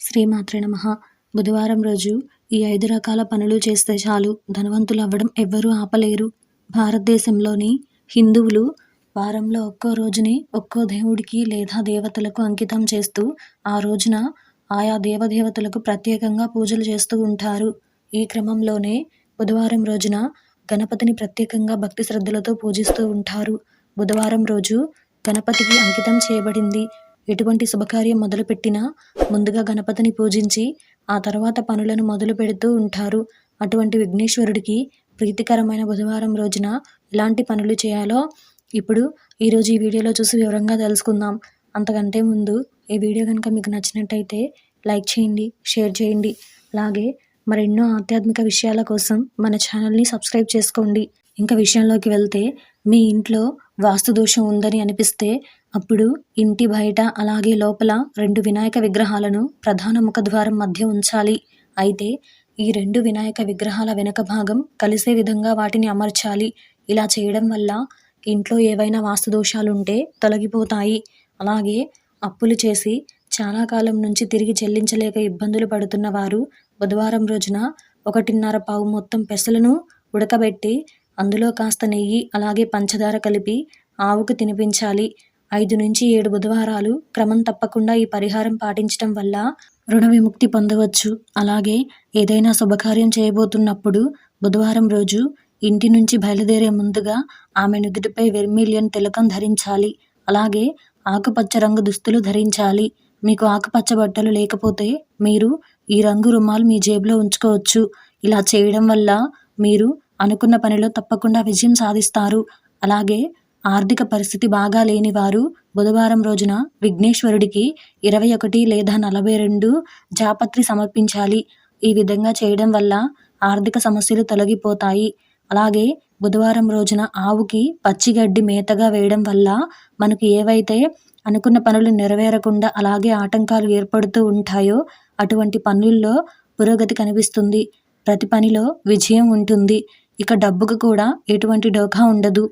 శ్రీమాత్రే నమః. బుధవారం రోజు ఈ 5 రకాల పనులు చేస్తే చాలు ధనవంతులవ్వడం ఎవ్వరూ ఆపలేరు. భారతదేశంలోని హిందువులు వారంలో ఒక్కో రోజుని ఒక్కో దేవుడికి లేదా దేవతలకు అంకితం చేస్తూ ఆ రోజున ఆయా దేవదేవతలకు ప్రత్యేకంగా పూజలు చేస్తూ ఉంటారు. ఈ క్రమంలోనే బుధవారం రోజున గణపతిని ప్రత్యేకంగా భక్తి శ్రద్ధలతో పూజిస్తూ ఉంటారు. బుధవారం రోజు గణపతికి అంకితం చేయబడింది. ఎటువంటి శుభకార్యం మొదలుపెట్టినా ముందుగా గణపతిని పూజించి ఆ తర్వాత పనులను మొదలు పెడుతూ ఉంటారు. అటువంటి విఘ్నేశ్వరుడికి ప్రీతికరమైన బుధవారం రోజున ఎలాంటి పనులు చేయాలో ఇప్పుడు ఈరోజు ఈ వీడియోలో చూసి వివరంగా తెలుసుకుందాం. అంతకంటే ముందు ఈ వీడియో కనుక మీకు నచ్చినట్టయితే లైక్ చేయండి, షేర్ చేయండి. అలాగే మరెన్నో ఆధ్యాత్మిక విషయాల కోసం మన ఛానల్ని సబ్స్క్రైబ్ చేసుకోండి. ఇంకా విషయంలోకి వెళ్తే, మీ ఇంట్లో వాస్తు దోషం ఉందని అనిపిస్తే అప్పుడు ఇంటి బయట అలాగే లోపల 2 వినాయక విగ్రహాలను ప్రధాన ముఖద్వారం మధ్య ఉంచాలి. అయితే ఈ 2 వినాయక విగ్రహాల వెనక భాగం కలిసే విధంగా వాటిని అమర్చాలి. ఇలా చేయడం వల్ల ఇంట్లో ఏవైనా వాస్తు దోషాలుంటే తొలగిపోతాయి. అలాగే అప్పులు చేసి చాలా కాలం నుంచి తిరిగి చెల్లించలేక ఇబ్బందులు పడుతున్న వారు బుధవారం రోజున 1.5 పావు మొత్తం పెసలను ఉడకబెట్టి అందులో కాస్త నెయ్యి అలాగే పంచదార కలిపి ఆవుకు తినిపించాలి. 5 నుంచి 7 బుధవారాలు క్రమం తప్పకుండా ఈ పరిహారం పాటించడం వల్ల రుణ విముక్తి పొందవచ్చు. అలాగే ఏదైనా శుభకార్యం చేయబోతున్నప్పుడు బుధవారం రోజు ఇంటి నుంచి బయలుదేరే ముందుగా ఆమె నుదుటిపై వెర్మిలియన్ తిలకం ధరించాలి. అలాగే ఆకుపచ్చ రంగు దుస్తులు ధరించాలి. మీకు ఆకుపచ్చ బట్టలు లేకపోతే మీరు ఈ రంగు రుమాల్ మీ జేబులో ఉంచుకోవచ్చు. ఇలా చేయడం వల్ల మీరు అనుకున్న పనిలో తప్పకుండా విజయం సాధిస్తారు. అలాగే ఆర్థిక పరిస్థితి బాగా లేని వారు బుధవారం రోజున విఘ్నేశ్వరుడికి 21 లేదా 42 జాపత్రి సమర్పించాలి. ఈ విధంగా చేయడం వల్ల ఆర్థిక సమస్యలు తొలగిపోతాయి. అలాగే బుధవారం రోజున ఆవుకి పచ్చిగడ్డి మేతగా వేయడం వల్ల మనకు ఏవైతే అనుకున్న పనులు నెరవేరకుండా అలాగే ఆటంకాలు ఏర్పడుతూ ఉంటాయో అటువంటి పనుల్లో పురోగతి కనిపిస్తుంది. ప్రతి పనిలో విజయం ఉంటుంది. ఇక డబ్బుకు కూడా ఎటువంటి డోకా ఉండదు.